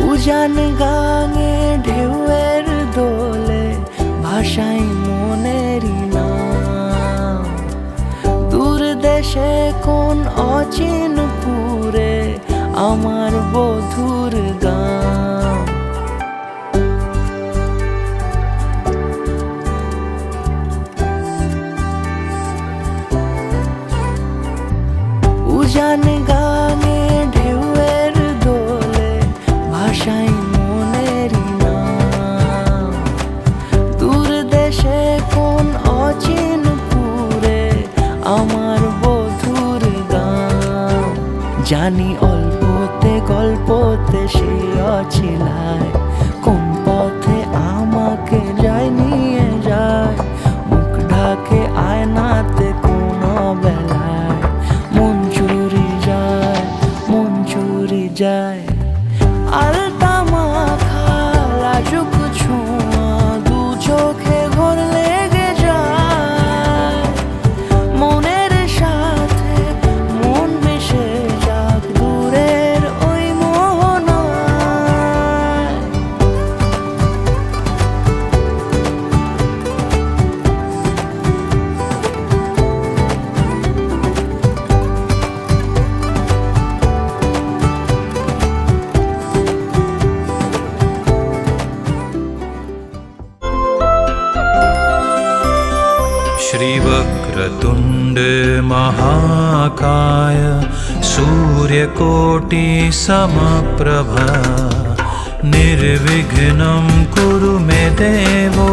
উজান গাঙে ঢেউয়ের দোলে ভাষাই মনেরই নাম। দূর দেশে কোন অচিন পুরে আমার বধুর গান। উজান গাঙে ঢেউয়ের দোলে ভাষাই মনেরই নাম। দূর দেশে কোন অচিন পুরে আমার বধুর গান। জানি অল্পতে গল্পতে সে অছিলায় কোন পথে আমাকে যায় নিয়ে যায়। মুখ ঢাকে আয়নাতে কোনো বেলায় মন চুরি যায়, মন চুরি যায়। আলতা মাখা লাজুক ছোঁয়া দু চোখে ঘোর লেগে যায়। মনের সাথে মন মিশে যাক দূরের ওই মোহনায়। श्रीवक्रतुण्ड महाकाय सूर्यकोटि समप्रभा निर्विघ्नं कुरु मे देवो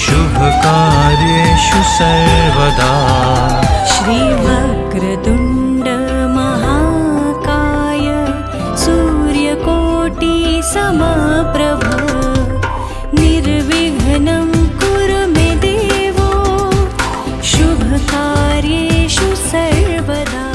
शुभकार्येषु सर्वदा। श्रीवक्रतुण्ड महाकाय सूर्यकोटि समप्रभा निर्विघ्नं कुरु मे देवो शुभकार्येषु सर्वदा।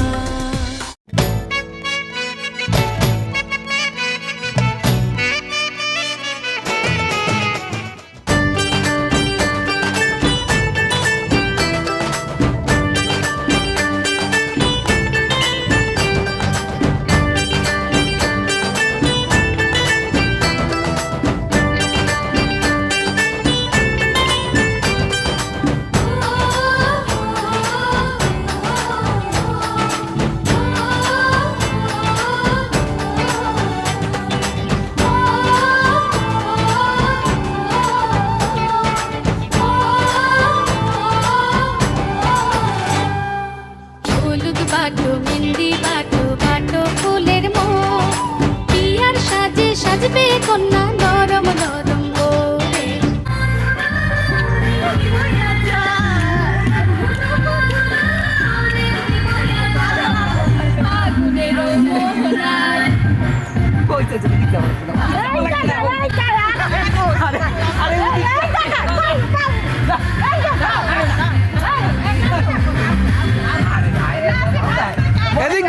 এদিক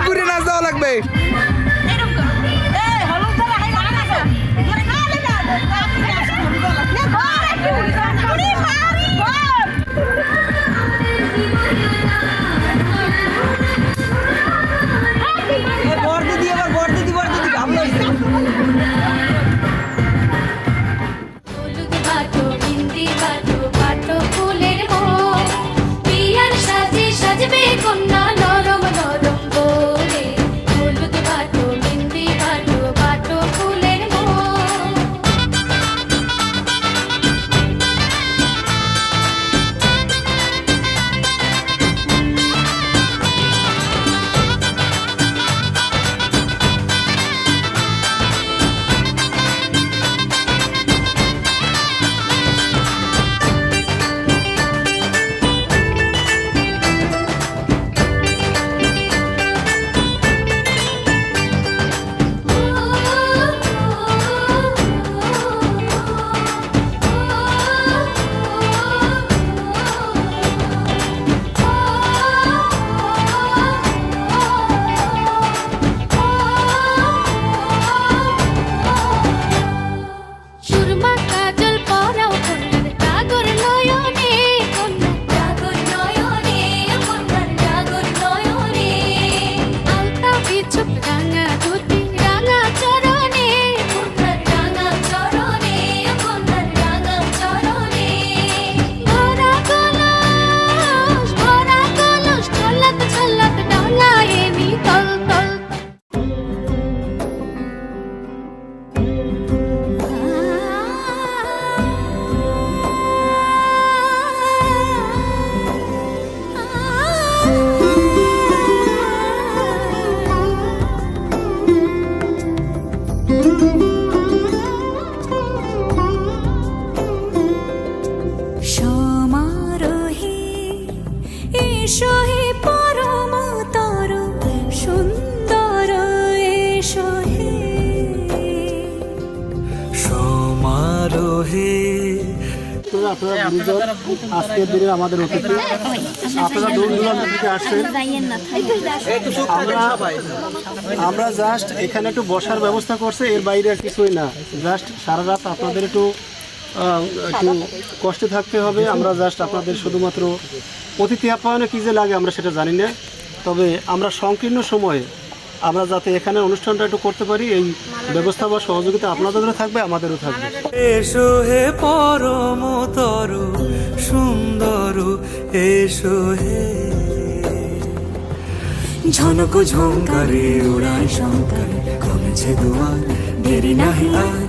ঘুরে নাচ দেওয়া লাগবে। হলুদ বাটো বিন্দি বাটো বাটো ফুলের মোড় বিয়ার সাজে সাজবে কন্যা নরম নরম বলে হলুদ বাটো বিন্দি বাটো বাটো ফুলের মোড় সুরমা কাজল পরাও কন্যার ডাগর নয়নে কন্যার ডাগর নয়নে কন্যার ডাগর নয়নে আলতা বিছুক রাঙা ধুতি রাঙা চরণে কন্যার রাঙা চরণে কন্যার রাঙা চরণে ভরা কলস ঝলক ঝলক ডলায়ে নি তল তল সমারোহে এসো হে পরমতর সুন্দর এসো হে সমারোহে আপনারা গুরুজন আজকের দিনে আমাদের অতিথি, আপনারা দূর দূরান্ত থেকে আসছেন। আমরা জাস্ট এখানে একটু বসার ব্যবস্থা করছে, এর বাইরে আর কিছুই না। জাস্ট সারা রাত আপনাদের একটু কষ্টে থাকতে হবে। আমরা জাস্ট আপনাদের শুধুমাত্র অতিথি আপ্যায়নে কী যে লাগে আমরা সেটা জানি না, তবে আমরা সংকীর্ণ সময়ে আমরা যাতে এখানে অনুষ্ঠানটা একটু করতে পারি এই ব্যবস্থা বা সহযোগিতা আপনাদেরও থাকবে, আমাদেরও থাকবে। এসো হে পরমতর সুন্দর এসো হে ঝনক ঝঙ্কারে উড়ায় শঙ্কর কমেছে দুয়ার দেরি নাহি আর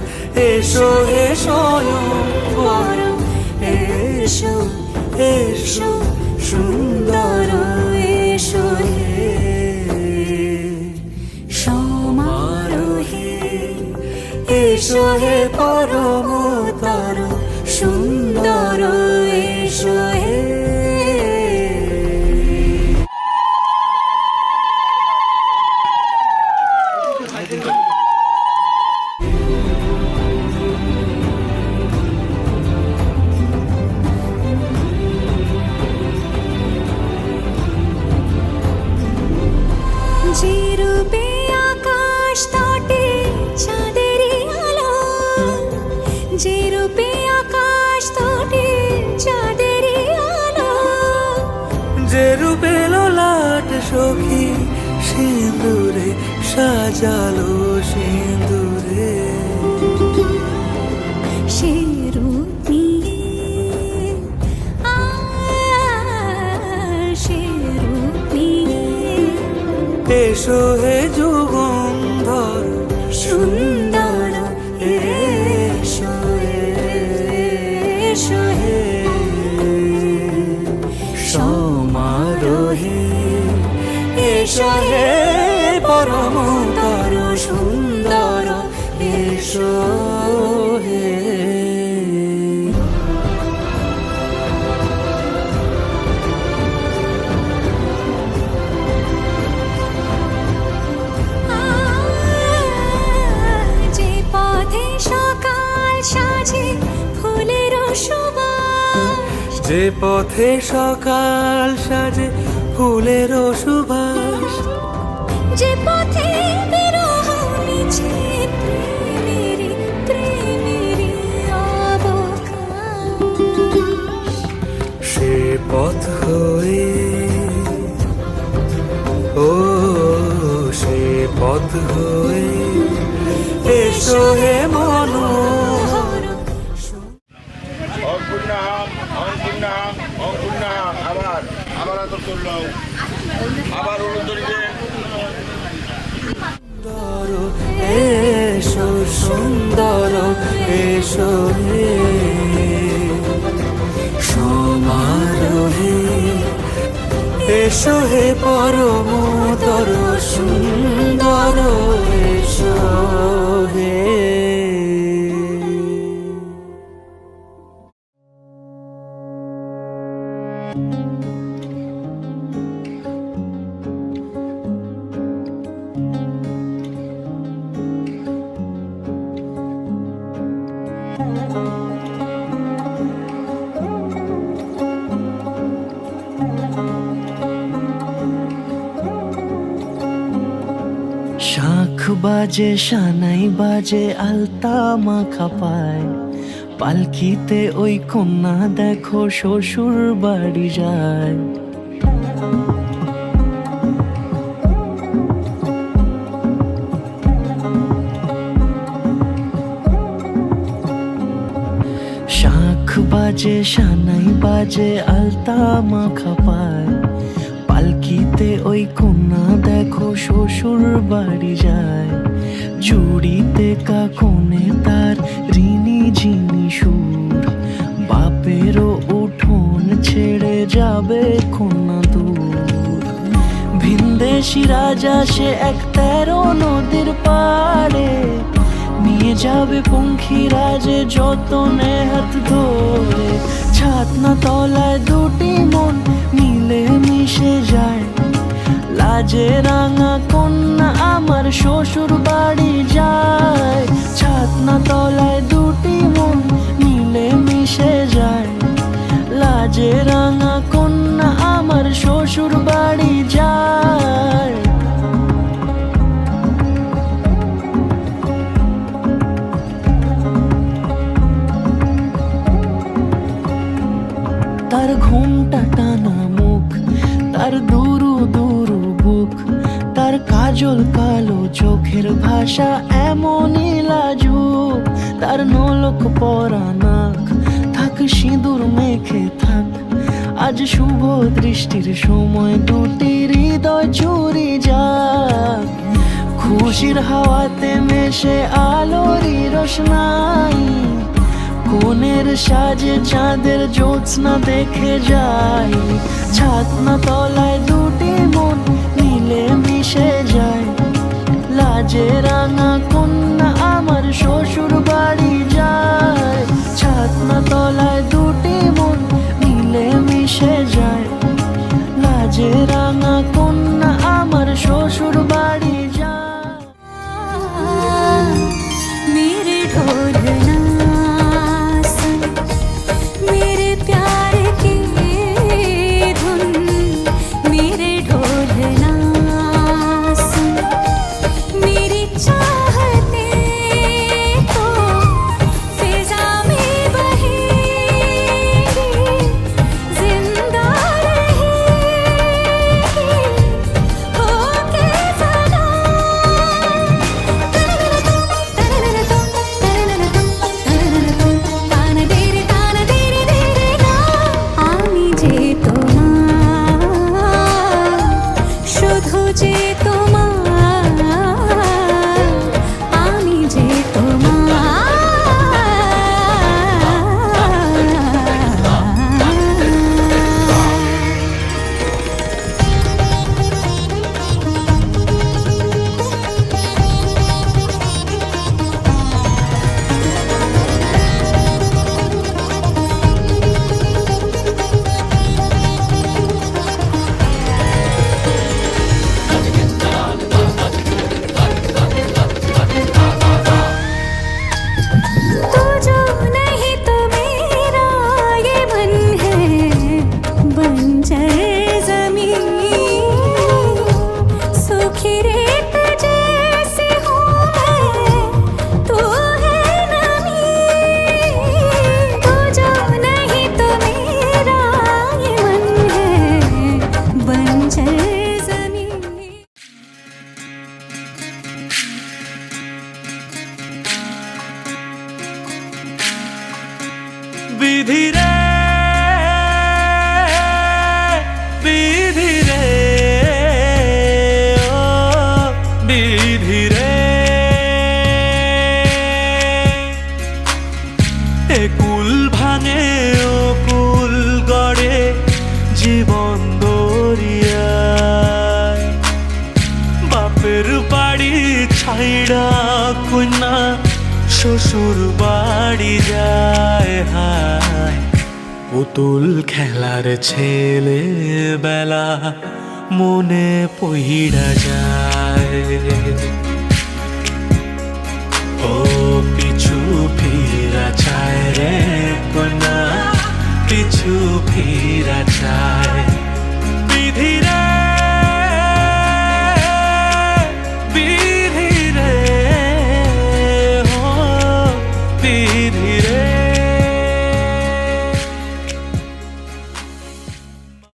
এসো হে স্বয়ং বর এসো এসো সুন্দর এসো হে সমারোহে এসো হে পরমতর সুন্দর এসো হে যে রূপে আকাশ তটে চাঁদেরই আলো যে রূপে আকাশ তটে চাঁদেরই আলো যে রূপে ললাট সখী সিঁদুরে সাজালো সিঁদুরে সে রূপ নিয়ে সে রূপ নিয়ে এসো হে যুগন্ধর সুন্দর এসো এসো হে সমারোহে এসো হে পরমতর সুন্দর এসো হে যে পথে সকাল সাজে ফুলের সুবাস যে পথে সকাল সাজে ফুলেরও সুবাস, যে পথে বিরহ মিছে প্রেমেরই প্রেমেরই অবকাশ। সে পথ হয়ে, ও সে পথ হয়ে এসো হে মনোহর। অঙ্কুন্নাহাম অঙ্কুন্নাহাম অঙ্কুন্নাহাম আবার আবার এত করলো আবার অনুদরিতে সুন্দর এসো সুন্দর এসো হে সমারোহে, এসো হে পরমতর সুন্দর এসো হে। শাঁখ বাজে সানাই বাজে আলতা মাখা পায়, পালকিতে ওই কন্যা দেখো শ্বশুর বাড়ি যায়। শাঁখ বাজে সানাই বাজে আলতা মাখা পায়, পালকিতে ওই কন্যা দেখো শ্বশুর বাড়ি যায়। চুড়িতে কাকনে তার ঋণী ঝিনি সুর, বাপেরও উঠোন ছেড়ে যাবে কন্যা দূর। ভিনদেশি রাজা সে এক 13 নদীর পাড়ে, নিয়ে যাবে পঙ্খিরাজে যতনে হাত ধরে। ছাতনা তলায় দুটি মন মিলে মিশে যায়, লাজে রাঙা কন্যা আমার শ্বশুর বাড়ি যায়। ছাতনা তলায় দুটি মন মিলে মিশে যায়, লাজে রাঙা কন্যা আমার শ্বশুর বাড়ি যায়। তার ঘুমটা টানা মুখ, তার দুরু দুরু বুক, তার কাজল কালো চোখের ভাষা এমনই লাজুক। তার নোলক পরা নাক, থাক সিঁদুর মেখে থাক, আজ শুভ দৃষ্টির সময় দুটি হৃদয় চুরি যাক। খুশির হাওয়াতে মেশে আলোরই রোশনাই, কোণের সাজে চাঁদের জ্যোৎস্না দেখে যাই। ছাতনা তলায় দুটি মন মিলে মিশে যায়, লাজে রাঙা কন্যা আমার শ্বশুর বাড়ি যায়। ছাতনা তলায় দুটি মন মিলে মিশে যায়, লাজে রাঙা কন্যা আমার শ্বশুর বাড়ি যায়। मेरे ढोलना सुन, मेरे प्यार की धुन, मेरे ढोलना सुन, मेरी चाहते तो फिजा में बहेगी, जिंदा रहेगी होके फना। আমি যে তোমার, শুধু যে তোমার, আমি যে তোমার। বিধি রে বিধি রে ও বিধি রে এ কুল ভাঙে ও কুল গড়ে জীবন দরিয়ায় বাপের বাড়ি ছাইড়া কন্যা শ্বশুর বাড়ি যায় হায় পুতুল খেলার ছেলে বেলা মনে পইড়া যায় ও পিছু ফিরা চায় রে কন্যা পিছু ফিরা চায়